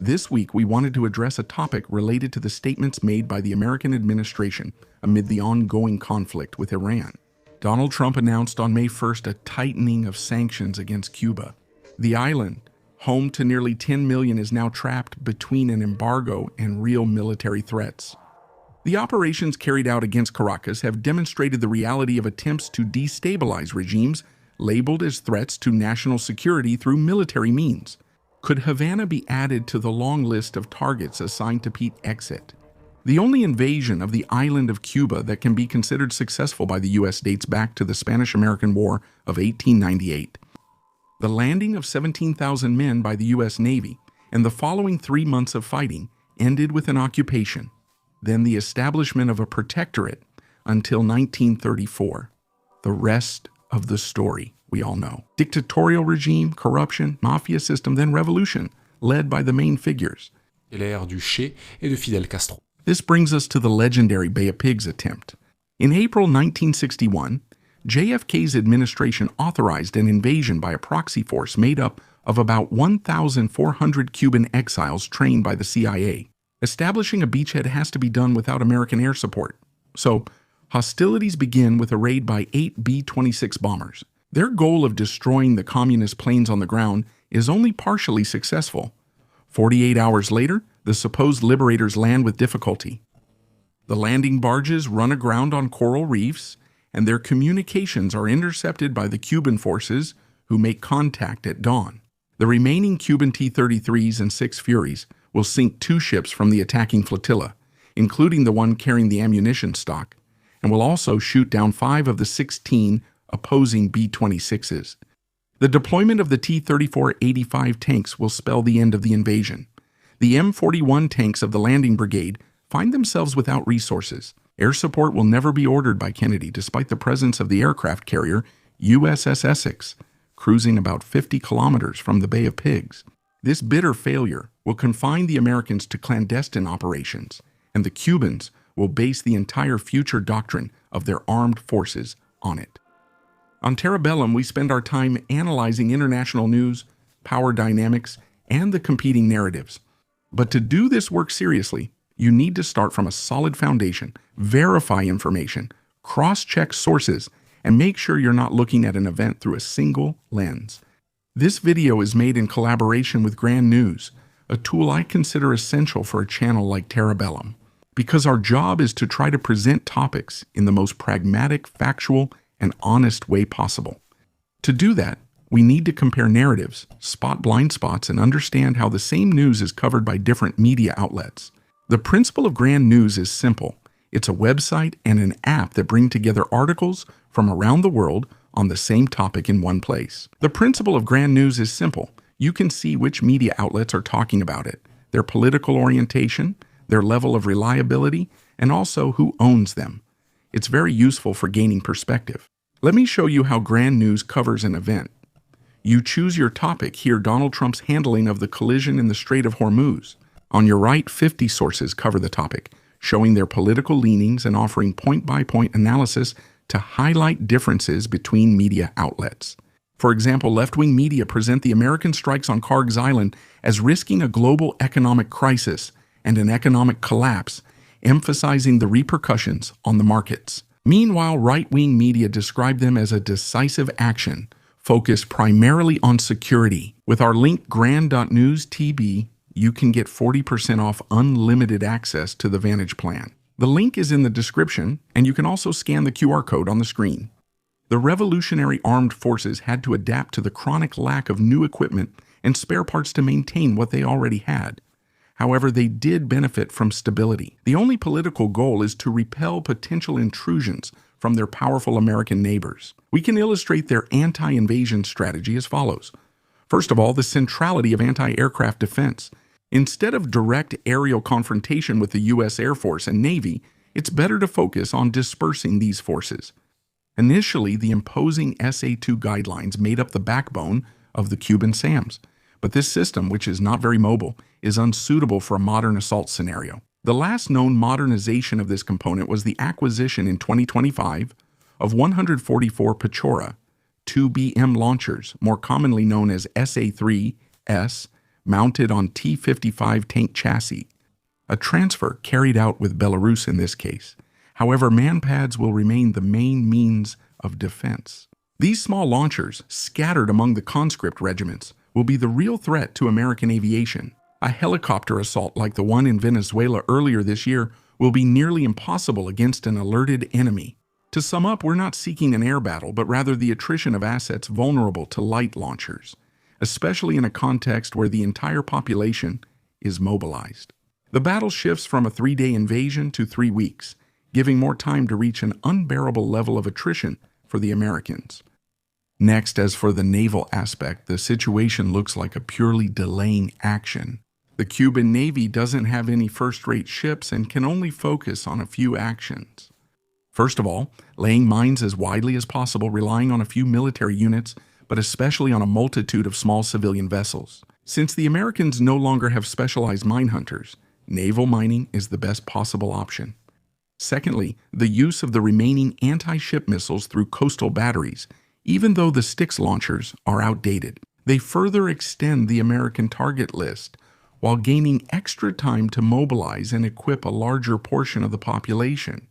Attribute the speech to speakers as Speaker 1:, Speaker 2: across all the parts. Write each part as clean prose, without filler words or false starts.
Speaker 1: This week, we wanted to address a topic related to the statements made by the American administration amid the ongoing conflict with Iran. Donald Trump announced on May 1st a tightening of sanctions against Cuba. The island, home to nearly 10 million, is now trapped between an embargo and real military threats. The operations carried out against Caracas have demonstrated the reality of attempts to destabilize regimes labeled as threats to national security through military means. Could Havana be added to the long list of targets assigned to Pete Exit? The only invasion of the island of Cuba that can be considered successful by the U.S. dates back to the Spanish-American War of 1898. The landing of 17,000 men by the U.S. Navy and the following 3 months of fighting ended with an occupation, then the establishment of a protectorate until 1934. The rest of the story we all know. Dictatorial regime, corruption, mafia system, then revolution, led by the main figures.
Speaker 2: L'ère du Che et de Fidel Castro.
Speaker 1: This brings us to the legendary Bay of Pigs attempt. In April 1961, JFK's administration authorized an invasion by a proxy force made up of about 1,400 Cuban exiles trained by the CIA. Establishing a beachhead has to be done without American air support. So, hostilities begin with a raid by 8 B-26 bombers. Their goal of destroying the communist planes on the ground is only partially successful. 48 hours later, the supposed liberators land with difficulty. The landing barges run aground on coral reefs, and their communications are intercepted by the Cuban forces, who make contact at dawn. The remaining Cuban T-33s and 6 Furies will sink 2 ships from the attacking flotilla, including the one carrying the ammunition stock, and will also shoot down 5 of the 16 opposing B-26s. The deployment of the T-34-85 tanks will spell the end of the invasion. The M41 tanks of the landing brigade find themselves without resources. Air support will never be ordered by Kennedy, despite the presence of the aircraft carrier USS Essex, cruising about 50 kilometers from the Bay of Pigs. This bitter failure will confine the Americans to clandestine operations, and the Cubans will base the entire future doctrine of their armed forces on it. On Terabellum, we spend our time analyzing international news, power dynamics, and the competing narratives. But to do this work seriously, you need to start from a solid foundation, verify information, cross-check sources, and make sure you're not looking at an event through a single lens. This video is made in collaboration with Grand News, a tool I consider essential for a channel like Terabellum, because our job is to try to present topics in the most pragmatic, factual, and honest way possible. To do that, we need to compare narratives, spot blind spots, and understand how the same news is covered by different media outlets. The principle of Grand News is simple. It's a website and an app that bring together articles from around the world on the same topic in one place. The principle of Grand News is simple. You can see which media outlets are talking about it, their political orientation, their level of reliability, and also who owns them. It's very useful for gaining perspective. Let me show you how Grand News covers an event. You choose your topic. Here, Donald Trump's handling of the collision in the Strait of Hormuz. On your right, 50 sources cover the topic, showing their political leanings and offering point-by-point analysis to highlight differences between media outlets. For example, left-wing media present the American strikes on Carg's Island as risking a global economic crisis and an economic collapse, emphasizing the repercussions on the markets. Meanwhile, right-wing media describe them as a decisive action, focused primarily on security. With our link grand.news.tb, you can get 40% off unlimited access to the Vantage plan. The link is in the description, and you can also scan the QR code on the screen. The Revolutionary Armed Forces had to adapt to the chronic lack of new equipment and spare parts to maintain what they already had. However, they did benefit from stability. The only political goal is to repel potential intrusions from their powerful American neighbors. We can illustrate their anti-invasion strategy as follows. First of all, the centrality of anti-aircraft defense. Instead of direct aerial confrontation with the U.S. Air Force and Navy, it's better to focus on dispersing these forces. Initially, the imposing SA-2 guidelines made up the backbone of the Cuban SAMs. But this system, which is not very mobile, is unsuitable for a modern assault scenario. The last known modernization of this component was the acquisition in 2025 of 144 Pechora 2BM launchers, more commonly known as SA-3S, mounted on T-55 tank chassis, a transfer carried out with Belarus in this case. However, manpads will remain the main means of defense. These small launchers, scattered among the conscript regiments, will be the real threat to American aviation. A helicopter assault like the one in Venezuela earlier this year will be nearly impossible against an alerted enemy. To sum up, we're not seeking an air battle, but rather the attrition of assets vulnerable to light launchers, especially in a context where the entire population is mobilized. The battle shifts from a 3-day invasion to 3 weeks, giving more time to reach an unbearable level of attrition for the Americans. Next, as for the naval aspect, the situation looks like a purely delaying action. The Cuban Navy doesn't have any first-rate ships and can only focus on a few actions. First of all, laying mines as widely as possible, relying on a few military units, but especially on a multitude of small civilian vessels. Since the Americans no longer have specialized mine hunters, naval mining is the best possible option. Secondly, the use of the remaining anti-ship missiles through coastal batteries, even though the Styx launchers are outdated. They further extend the American target list, while gaining extra time to mobilize and equip a larger portion of the population.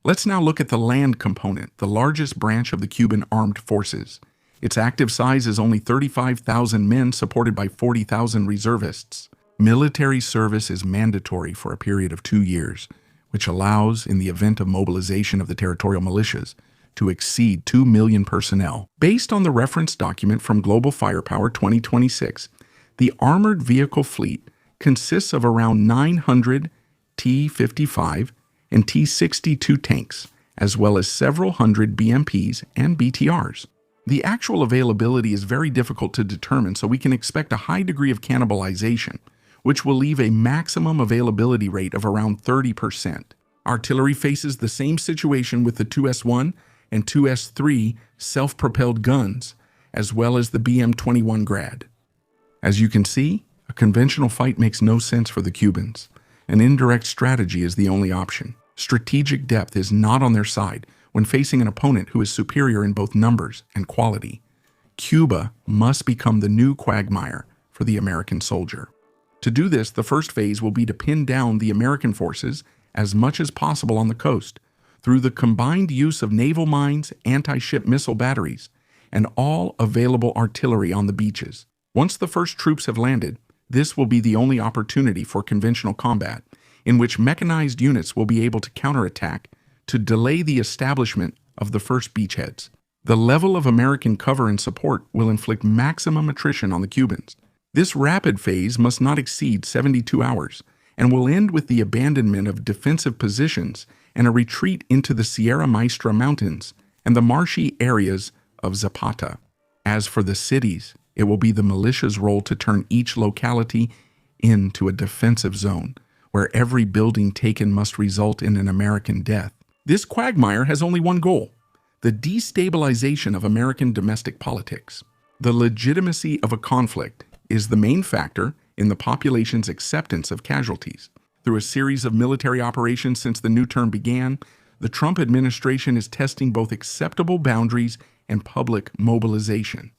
Speaker 1: Let's now look at the land component, the largest branch of the Cuban armed forces. Its active size is only 35,000 men, supported by 40,000 reservists. Military service is mandatory for a period of 2 years, which allows, in the event of mobilization of the territorial militias, to exceed 2 million personnel. Based on the reference document from Global Firepower 2026, the armored vehicle fleet consists of around 900 T-55 and T-62 tanks, as well as several hundred BMPs and BTRs. The actual availability is very difficult to determine, so we can expect a high degree of cannibalization, which will leave a maximum availability rate of around 30%. Artillery faces the same situation with the 2S1 and 2S3 self-propelled guns, as well as the BM-21 Grad. As you can see, a conventional fight makes no sense for the Cubans. An indirect strategy is the only option. Strategic depth is not on their side when facing an opponent who is superior in both numbers and quality. Cuba must become the new quagmire for the American soldier. To do this, the first phase will be to pin down the American forces as much as possible on the coast through the combined use of naval mines, anti-ship missile batteries, and all available artillery on the beaches. Once the first troops have landed, this will be the only opportunity for conventional combat, in which mechanized units will be able to counterattack to delay the establishment of the first beachheads. The level of American cover and support will inflict maximum attrition on the Cubans. This rapid phase must not exceed 72 hours and will end with the abandonment of defensive positions and a retreat into the Sierra Maestra Mountains and the marshy areas of Zapata. As for the cities, it will be the militia's role to turn each locality into a defensive zone, where every building taken must result in an American death. This quagmire has only one goal: the destabilization of American domestic politics. The legitimacy of a conflict is the main factor in the population's acceptance of casualties. Through a series of military operations since the new term began, the Trump administration is testing both acceptable boundaries and public mobilization.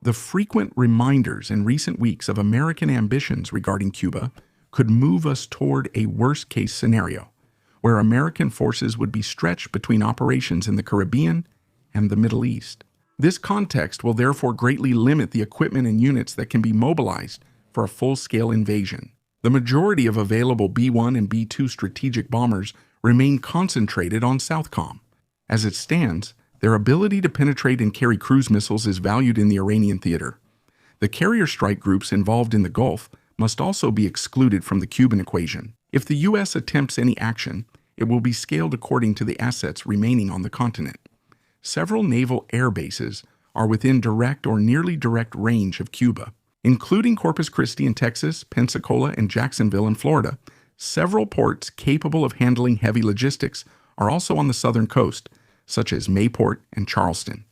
Speaker 1: The frequent reminders in recent weeks of American ambitions regarding Cuba could move us toward a worst-case scenario, where American forces would be stretched between operations in the Caribbean and the Middle East. This context will therefore greatly limit the equipment and units that can be mobilized for a full-scale invasion. The majority of available B-1 and B-2 strategic bombers remain concentrated on Southcom. As it stands, their ability to penetrate and carry cruise missiles is valued in the Iranian theater. The carrier strike groups involved in the Gulf must also be excluded from the Cuban equation. If the U.S. attempts any action, it will be scaled according to the assets remaining on the continent. Several naval air bases are within direct or nearly direct range of Cuba, including Corpus Christi in Texas, Pensacola, and Jacksonville in Florida. Several ports capable of handling heavy logistics are also on the southern coast, such as Mayport and Charleston.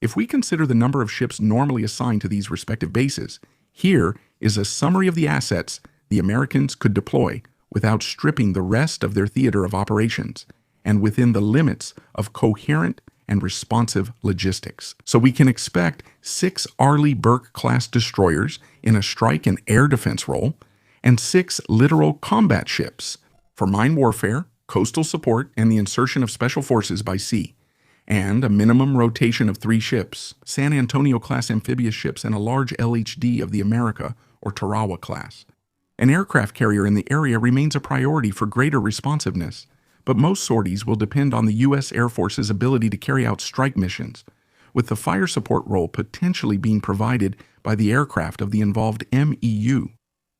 Speaker 1: If we consider the number of ships normally assigned to these respective bases, here is a summary of the assets the Americans could deploy without stripping the rest of their theater of operations, and within the limits of coherent and responsive logistics. So we can expect 6 Arleigh Burke-class destroyers in a strike and air defense role, and 6 littoral combat ships for mine warfare, coastal support, and the insertion of special forces by sea, and a minimum rotation of 3 ships, San Antonio-class amphibious ships, and a large LHD of the America or Tarawa class. An aircraft carrier in the area remains a priority for greater responsiveness, but most sorties will depend on the U.S. Air Force's ability to carry out strike missions, with the fire support role potentially being provided by the aircraft of the involved MEU.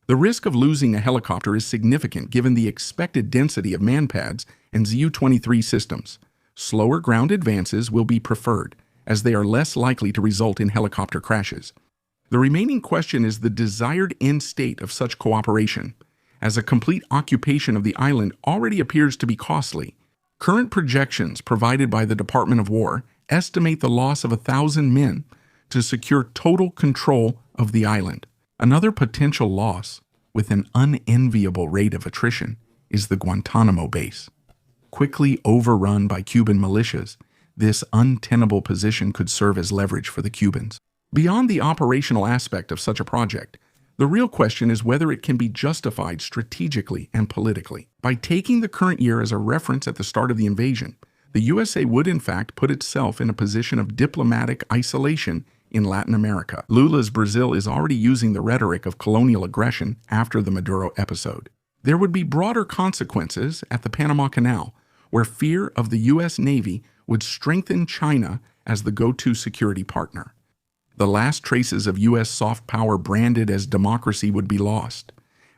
Speaker 1: The risk of losing a helicopter is significant given the expected density of manpads and ZU-23 systems. Slower ground advances will be preferred, as they are less likely to result in helicopter crashes. The remaining question is the desired end state of such cooperation, as a complete occupation of the island already appears to be costly. Current projections provided by the Department of War estimate the loss of 1,000 men to secure total control of the island. Another potential loss, with an unenviable rate of attrition, is the Guantanamo base. Quickly overrun by Cuban militias, this untenable position could serve as leverage for the Cubans. Beyond the operational aspect of such a project, the real question is whether it can be justified strategically and politically. By taking the current year as a reference at the start of the invasion, the USA would in fact put itself in a position of diplomatic isolation in Latin America. Lula's Brazil is already using the rhetoric of colonial aggression after the Maduro episode. There would be broader consequences at the Panama Canal, where fear of the U.S. Navy would strengthen China as the go-to security partner. The last traces of U.S. soft power branded as democracy would be lost,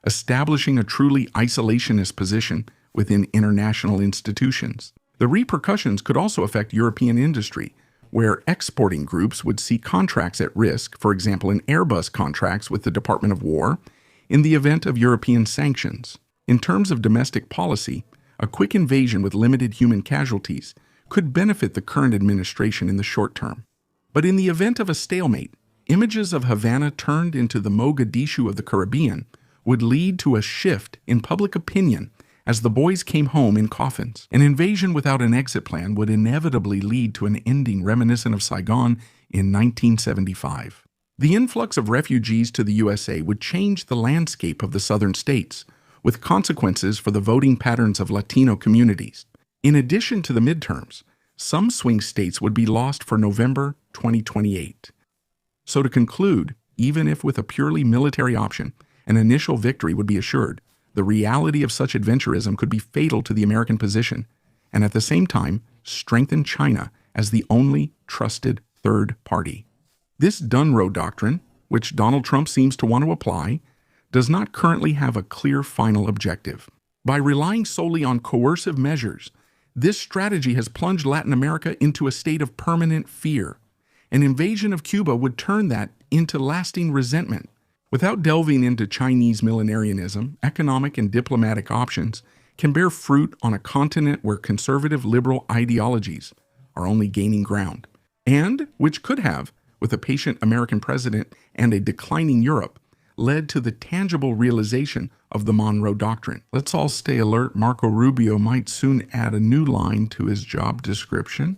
Speaker 1: establishing a truly isolationist position within international institutions. The repercussions could also affect European industry, where exporting groups would see contracts at risk, for example in Airbus contracts with the Department of War, in the event of European sanctions. In terms of domestic policy, a quick invasion with limited human casualties could benefit the current administration in the short term. But in the event of a stalemate, images of Havana turned into the Mogadishu of the Caribbean would lead to a shift in public opinion as the boys came home in coffins. An invasion without an exit plan would inevitably lead to an ending reminiscent of Saigon in 1975. The influx of refugees to the USA would change the landscape of the southern states, with consequences for the voting patterns of Latino communities. In addition to the midterms, some swing states would be lost for November 2028. So to conclude, even if with a purely military option, an initial victory would be assured, the reality of such adventurism could be fatal to the American position, and at the same time strengthen China as the only trusted third party. This Dunroe Doctrine, which Donald Trump seems to want to apply, does not currently have a clear final objective. By relying solely on coercive measures, this strategy has plunged Latin America into a state of permanent fear. An invasion of Cuba would turn that into lasting resentment. Without delving into Chinese millenarianism, economic and diplomatic options can bear fruit on a continent where conservative liberal ideologies are only gaining ground, and which could have, with a patient American president and a declining Europe, led to the tangible realization of the Monroe Doctrine. Let's all stay alert. Marco Rubio might soon add a new line to his job description.